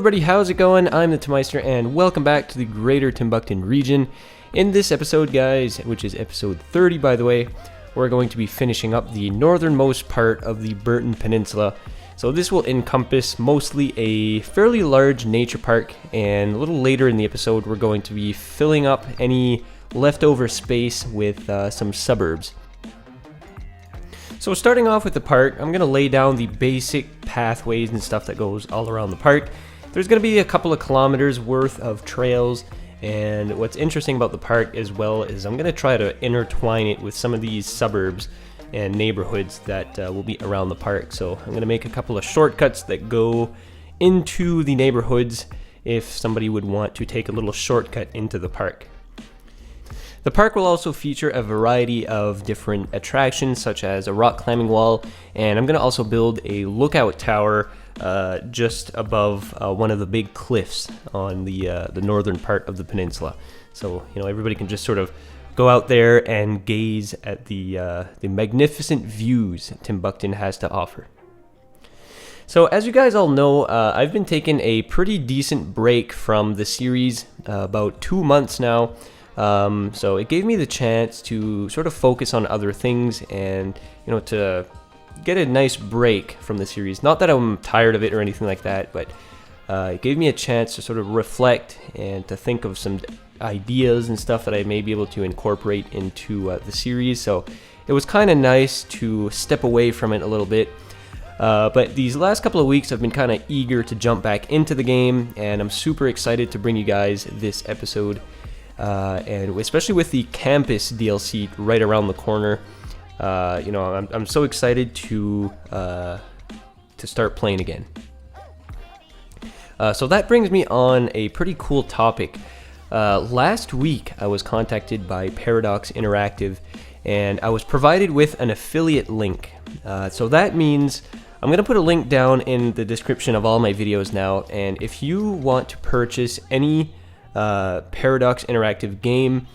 everybody, how's it going? I'm the Timmeister and welcome back to the greater Timbukton region. In this episode, guys, which is episode 30 by the way, we're going to be finishing up the northernmost part of the Burton Peninsula. So this will encompass mostly a fairly large nature park, and a little later in the episode we're going to be filling up any leftover space with some suburbs. So starting off with the park, I'm going to lay down the basic pathways and stuff that goes all around the park. There's going to be a couple of kilometers worth of trails, and what's interesting about the park as well is I'm going to try to intertwine it with some of these suburbs and neighborhoods that will be around the park. So I'm going to make a couple of shortcuts that go into the neighborhoods if somebody would want to take a little shortcut into the park. The park will also feature a variety of different attractions, such as a rock climbing wall, and I'm going to also build a lookout tower just above one of the big cliffs on the northern part of the peninsula. So, everybody can just sort of go out there and gaze at the magnificent views Timbukton has to offer. So as you guys all know, I've been taking a pretty decent break from the series, about 2 months now. So it gave me the chance to sort of focus on other things and, to get a nice break from the series. Not that I'm tired of it or anything like that, but it gave me a chance to sort of reflect and to think of some ideas and stuff that I may be able to incorporate into the series. So it was kind of nice to step away from it a little bit. But these last couple of weeks I've been kind of eager to jump back into the game, and I'm super excited to bring you guys this episode. And especially with the campus DLC right around the corner, I'm so excited to start playing again. So that brings me on a pretty cool topic. Last week I was contacted by Paradox Interactive, and I was provided with an affiliate link. So that means I'm going to put a link down in the description of all my videos now, and if you want to purchase any Paradox Interactive game,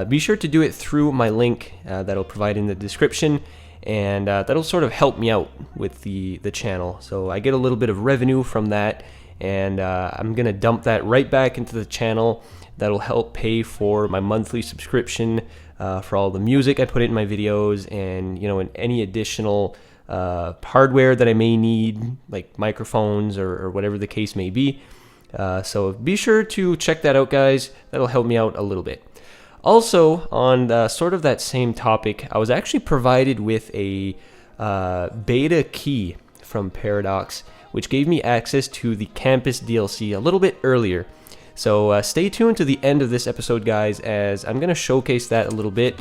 be sure to do it through my link that I'll provide in the description, and that'll sort of help me out with the channel. So I get a little bit of revenue from that, and I'm gonna dump that right back into the channel. That'll help pay for my monthly subscription, for all the music I put in my videos, and and any additional hardware that I may need, like microphones or whatever the case may be. So be sure to check that out, guys. That'll help me out a little bit. Also, on sort of that same topic, I was actually provided with a beta key from Paradox, which gave me access to the campus DLC a little bit earlier. So stay tuned to the end of this episode, guys, as I'm going to showcase that a little bit.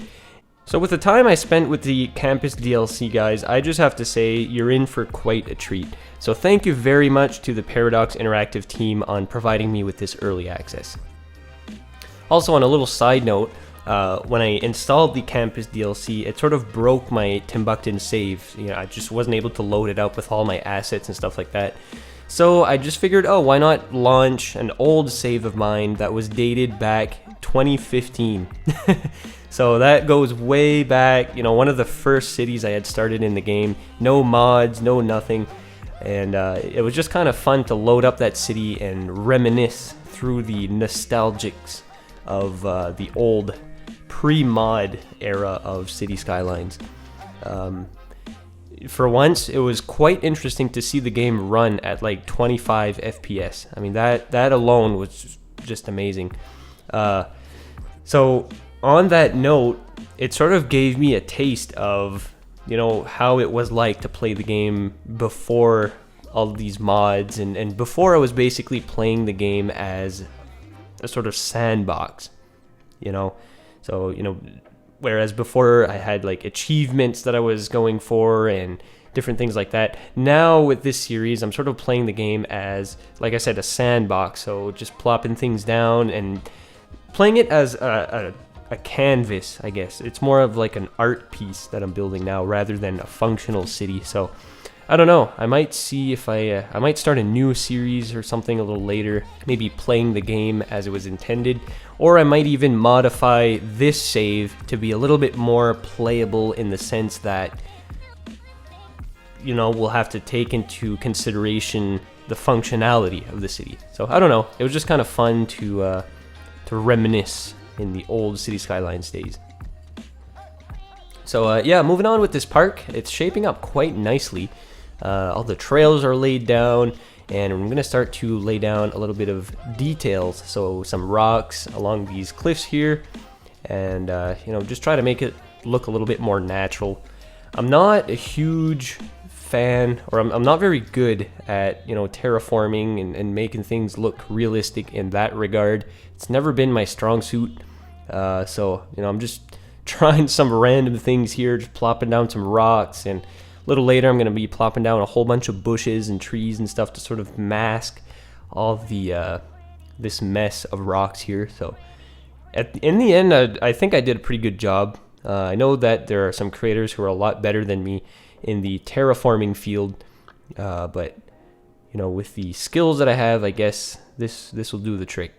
So with the time I spent with the campus DLC, guys, I just have to say you're in for quite a treat. So thank you very much to the Paradox Interactive team on providing me with this early access. Also, on a little side note, when I installed the campus DLC, it sort of broke my Timbukton save. I just wasn't able to load it up with all my assets and stuff like that. So I just figured, why not launch an old save of mine that was dated back 2015. So that goes way back, one of the first cities I had started in the game. No mods, no nothing. And it was just kind of fun to load up that city and reminisce through the nostalgics of the old pre-mod era of City Skylines. For once, it was quite interesting to see the game run at like 25 FPS. I mean, that alone was just amazing. So on that note, it sort of gave me a taste of, how it was like to play the game before all of these mods, and before I was basically playing the game as a sort of sandbox, So, whereas before I had like achievements that I was going for and different things like that. Now with this series, I'm sort of playing the game as, like I said, a sandbox. So just plopping things down and playing it as a canvas, I guess. It's more of like an art piece that I'm building now rather than a functional city. So I don't know. I might see if I might start a new series or something a little later, maybe playing the game as it was intended, or I might even modify this save to be a little bit more playable in the sense that, we'll have to take into consideration the functionality of the city. So I don't know, it was just kind of fun to reminisce in the old City Skylines days. So yeah, moving on with this park, it's shaping up quite nicely. All the trails are laid down, and I'm going to start to lay down a little bit of details, so some rocks along these cliffs here, and you know, just try to make it look a little bit more natural. I'm not a huge fan, or I'm not very good at, you know, terraforming and making things look realistic in that regard. It's never been my strong suit, so you know, I'm just trying some random things here, just plopping down some rocks, and a little later I'm going to be plopping down a whole bunch of bushes and trees and stuff to sort of mask all the this mess of rocks here. So in the end, I think I did a pretty good job. I know that there are some creators who are a lot better than me in the terraforming field, but you know, with the skills that I have, I guess this will do the trick.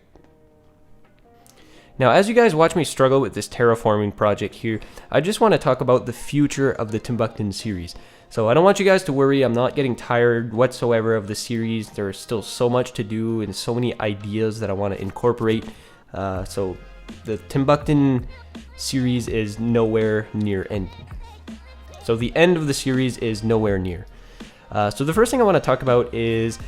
Now, as you guys watch me struggle with this terraforming project here, I just want to talk about the future of the Timbukton series. So I don't want you guys to worry, I'm not getting tired whatsoever of the series. There's still so much to do and so many ideas that I want to incorporate. So the Timbukton series is nowhere near ending. So the end of the series is nowhere near. So the first thing I want to talk about is,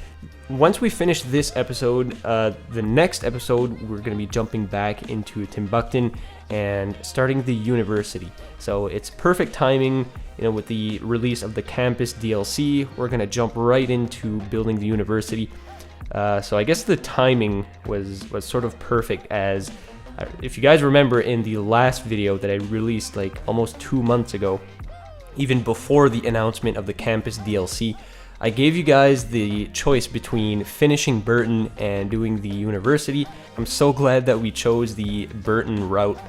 once we finish this episode, the next episode, we're going to be jumping back into Timbukton and starting the university. So it's perfect timing, you know, with the release of the campus DLC. We're going to jump right into building the university. So I guess the timing was sort of perfect, as if you guys remember in the last video that I released like almost 2 months ago, even before the announcement of the campus DLC, I gave you guys the choice between finishing Burton and doing the university. I'm so glad that we chose the Burton route,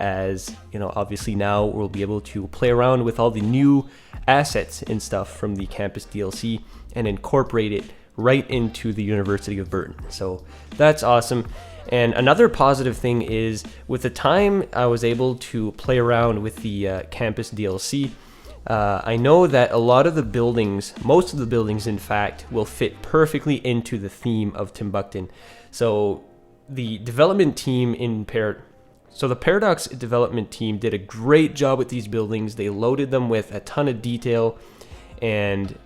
as you know, obviously now we'll be able to play around with all the new assets and stuff from the campus DLC and incorporate it right into the University of Burton. So that's awesome. And another positive thing is, with the time I was able to play around with the campus DLC, I know that a lot of the buildings, most of the buildings in fact, will fit perfectly into the theme of Timbukton. So the development team the Paradox development team did a great job with these buildings. They loaded them with a ton of detail, and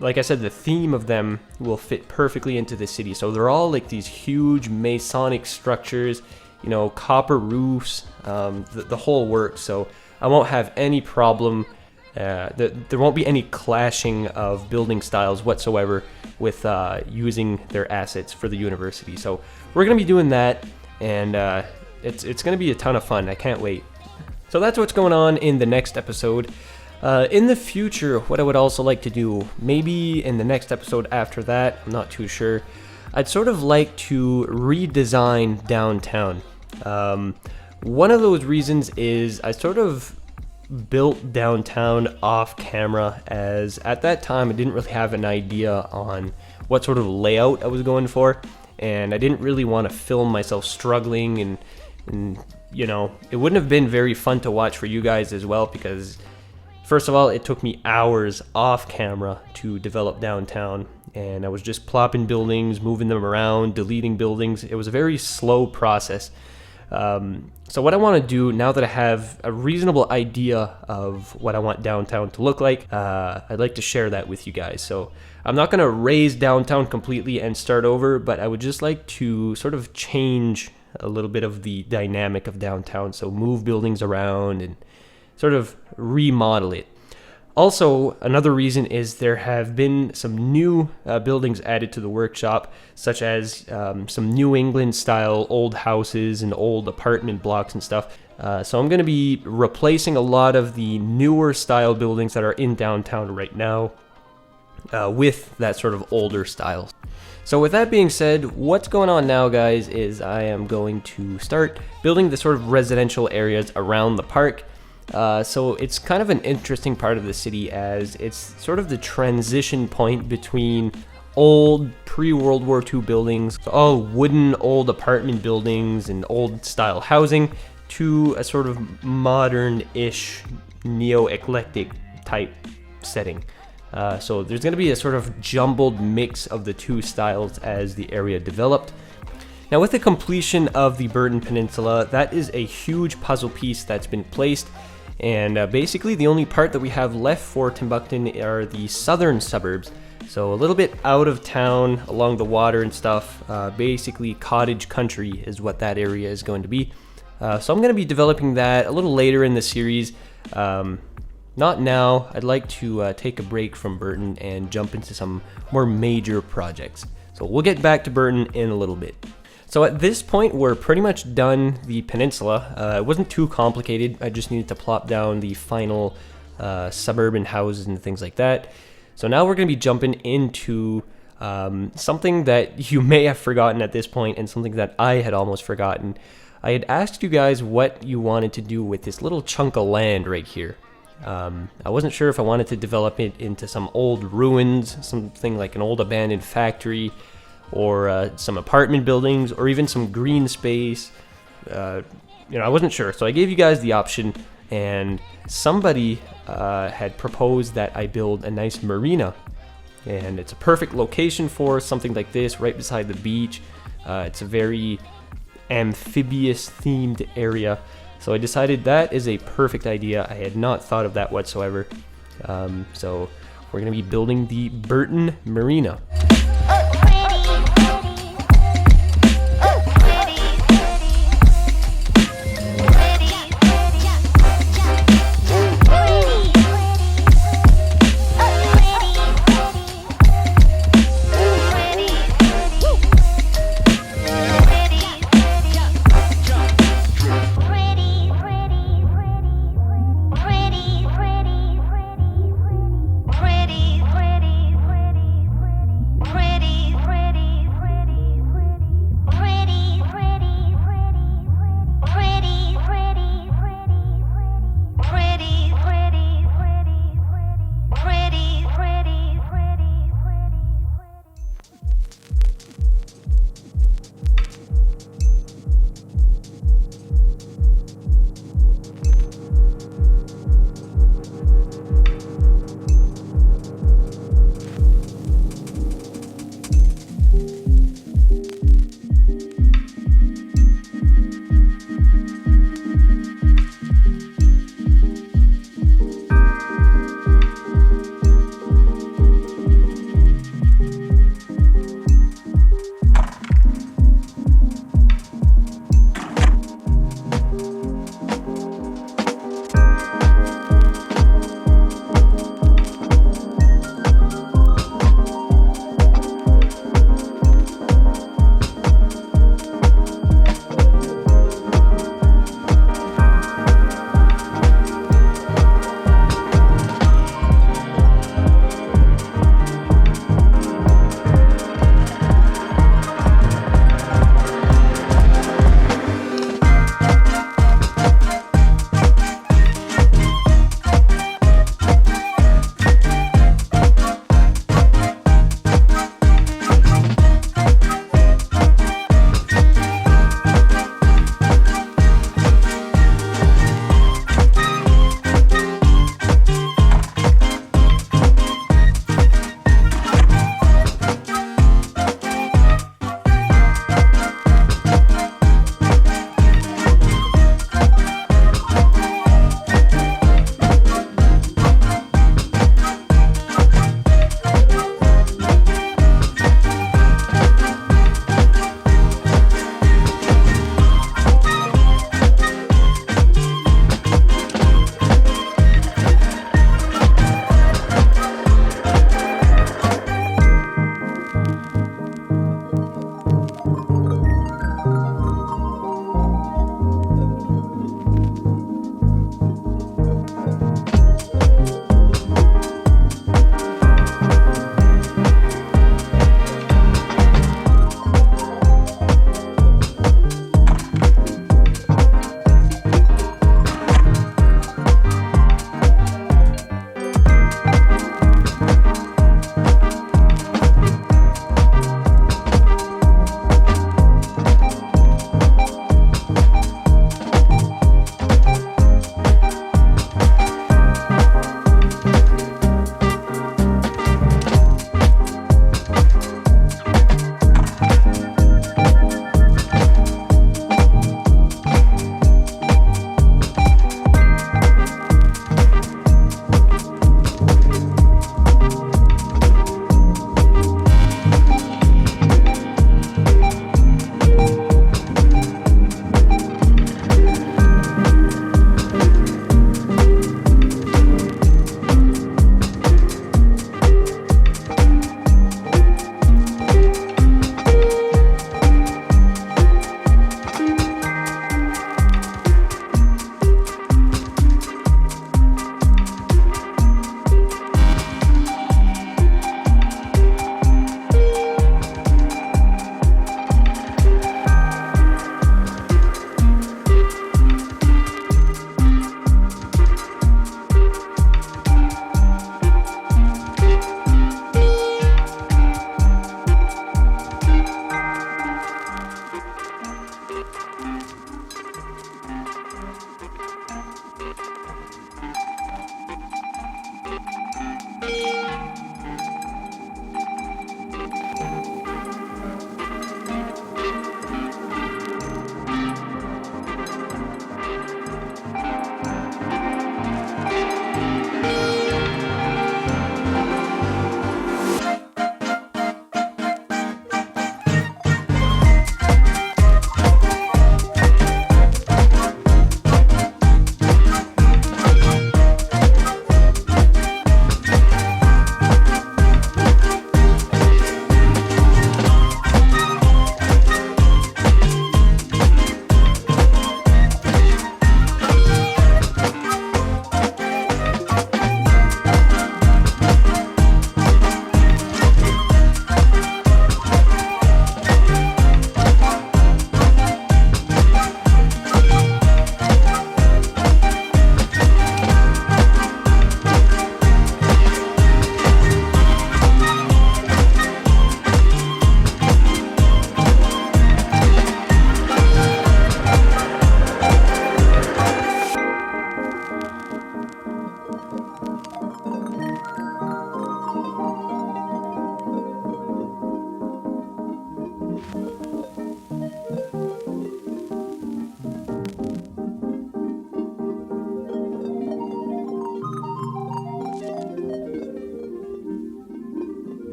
like I said, the theme of them will fit perfectly into the city. So they're all like these huge Masonic structures, you know, copper roofs, the whole works. So I won't have any problem. There won't be any clashing of building styles whatsoever with using their assets for the university. So we're going to be doing that, and it's going to be a ton of fun. I can't wait. So that's what's going on in the next episode. In the future, what I would also like to do, maybe in the next episode after that, I'm not too sure, I'd sort of like to redesign downtown. One of those reasons is I sort of built downtown off camera, as at that time I didn't really have an idea on what sort of layout I was going for, and I didn't really want to film myself struggling, and you know, it wouldn't have been very fun to watch for you guys as well, because first of all, it took me hours off camera to develop downtown, and I was just plopping buildings, moving them around, deleting buildings. It was a very slow process. So what I want to do, now that I have a reasonable idea of what I want downtown to look like, I'd like to share that with you guys. So I'm not going to raise downtown completely and start over, but I would just like to sort of change a little bit of the dynamic of downtown. So move buildings around and sort of remodel it. Also, another reason is there have been some new buildings added to the workshop, such as some New England style old houses and old apartment blocks and stuff. So I'm going to be replacing a lot of the newer style buildings that are in downtown right now with that sort of older style. So with that being said, what's going on now, guys, is I am going to start building the sort of residential areas around the park. So it's kind of an interesting part of the city, as it's sort of the transition point between old pre-World War II buildings, all wooden old apartment buildings and old style housing, to a sort of modern-ish neo-eclectic type setting. So there's going to be a sort of jumbled mix of the two styles as the area developed. Now with the completion of the Burton Peninsula, that is a huge puzzle piece that's been placed, and basically the only part that we have left for Timbuktu are the southern suburbs. So a little bit out of town, along the water and stuff, basically cottage country is what that area is going to be. So I'm going to be developing that a little later in the series. Not now. I'd like to take a break from Burton and jump into some more major projects. So we'll get back to Burton in a little bit. So at this point, we're pretty much done the peninsula. It wasn't too complicated. I just needed to plop down the final suburban houses and things like that. So now we're going to be jumping into something that you may have forgotten at this point, and something that I had almost forgotten. I had asked you guys what you wanted to do with this little chunk of land right here. I wasn't sure if I wanted to develop it into some old ruins, something like an old abandoned factory, or some apartment buildings, or even some green space. I wasn't sure, so I gave you guys the option, and somebody had proposed that I build a nice marina, and it's a perfect location for something like this, right beside the beach. It's a very amphibious themed area. So I decided that is a perfect idea. I had not thought of that whatsoever. So we're going to be building the Burton Marina.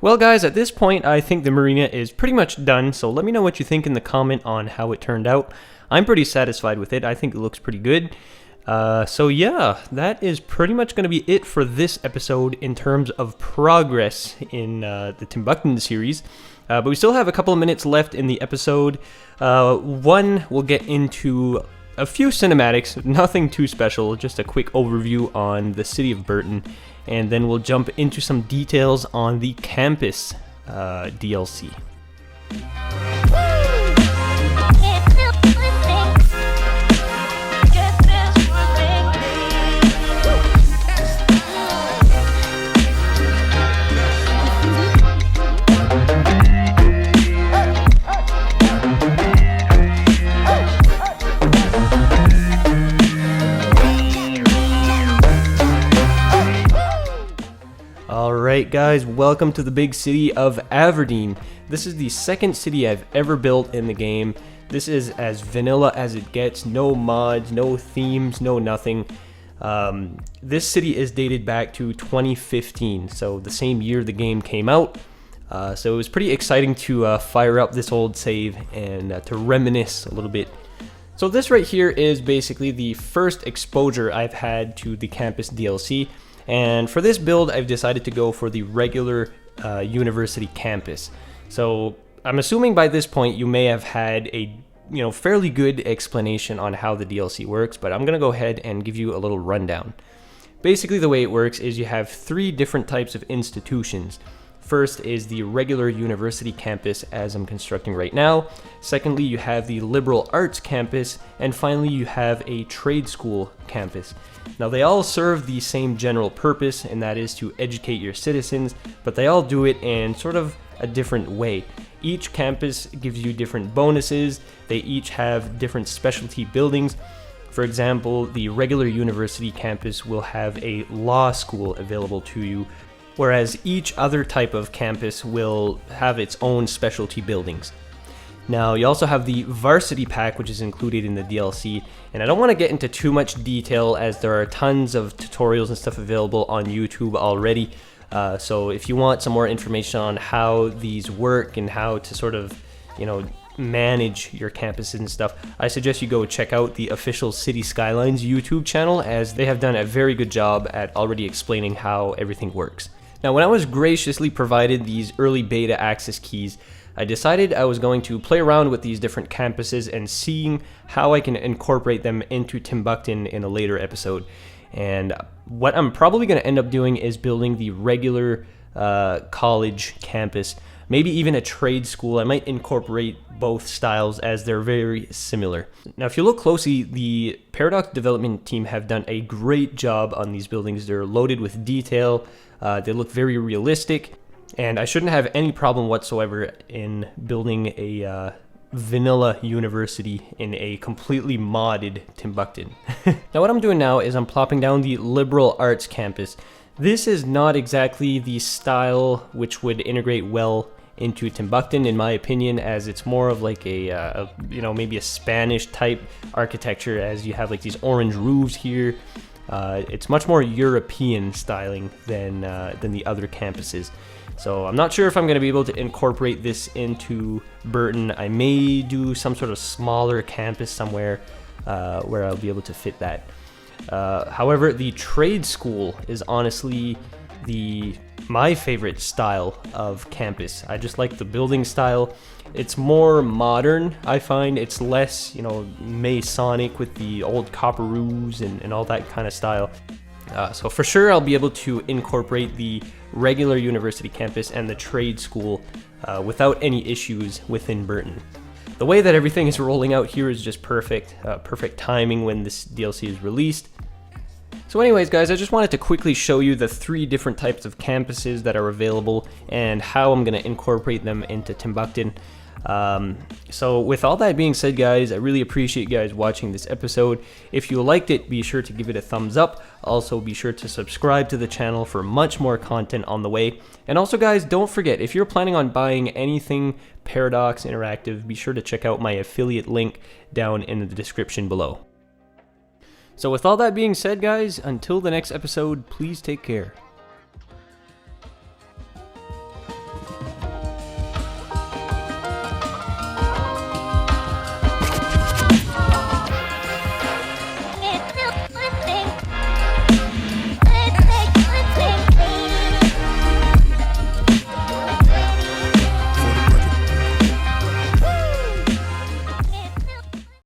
Well guys, at this point I think the marina is pretty much done, so let me know what you think in the comment on how it turned out. I'm pretty satisfied with it. I think it looks pretty good. So yeah, that is pretty much going to be it for this episode in terms of progress in the Timbuktu series. But we still have a couple of minutes left in the episode. One, we'll get into a few cinematics, nothing too special, just a quick overview on the city of Burton. And then we'll jump into some details on the campus DLC. Alright guys, welcome to the big city of Aberdeen. This is the second city I've ever built in the game. This is as vanilla as it gets, no mods, no themes, no nothing. This city is dated back to 2015, so the same year the game came out. So it was pretty exciting to fire up this old save and to reminisce a little bit. So this right here is basically the first exposure I've had to the campus DLC. And for this build, I've decided to go for the regular university campus. So I'm assuming by this point you may have had a fairly good explanation on how the DLC works, but I'm gonna go ahead and give you a little rundown. Basically, the way it works is you have three different types of institutions. First is the regular university campus, as I'm constructing right now. Secondly, you have the liberal arts campus, and finally you have a trade school campus. Now they all serve the same general purpose, and that is to educate your citizens, but they all do it in sort of a different way. Each campus gives you different bonuses. They each have different specialty buildings. For example, the regular university campus will have a law school available to you, whereas each other type of campus will have its own specialty buildings. Now, you also have the varsity pack, which is included in the DLC, and I don't want to get into too much detail as there are tons of tutorials and stuff available on YouTube already. So if you want some more information on how these work and how to sort of, manage your campuses and stuff, I suggest you go check out the official City Skylines YouTube channel, as they have done a very good job at already explaining how everything works. Now, when I was graciously provided these early beta access keys, I decided I was going to play around with these different campuses and seeing how I can incorporate them into Timbuktu in a later episode. And what I'm probably going to end up doing is building the regular college campus, maybe even a trade school. I might incorporate both styles as they're very similar. Now, if you look closely, the Paradox development team have done a great job on these buildings. They're loaded with detail. They look very realistic, and I shouldn't have any problem whatsoever in building a vanilla university in a completely modded Timbuktu. Now what I'm doing now is I'm plopping down the liberal arts campus. This is not exactly the style which would integrate well into Timbuktu, in my opinion, as it's more of like a maybe a Spanish type architecture, as you have like these orange roofs here. It's much more European styling than the other campuses. So I'm not sure if I'm going to be able to incorporate this into Burton. I may do some sort of smaller campus somewhere where I'll be able to fit that. However, the trade school is honestly my favorite style of campus. I just like the building style. It's more modern, I find. It's less, Masonic with the old copper roofs and all that kind of style. So for sure I'll be able to incorporate the regular university campus and the trade school without any issues within Burton. The way that everything is rolling out here is just perfect. Perfect timing when this DLC is released. So anyways guys, I just wanted to quickly show you the three different types of campuses that are available and how I'm going to incorporate them into Timbuktu. So with all that being said guys, I really appreciate you guys watching this episode. If you liked it, be sure to give it a thumbs up. Also be sure to subscribe to the channel for much more content on the way. And also guys, don't forget, if you're planning on buying anything Paradox Interactive, be sure to check out my affiliate link down in the description below. So with all that being said guys, until the next episode, please take care.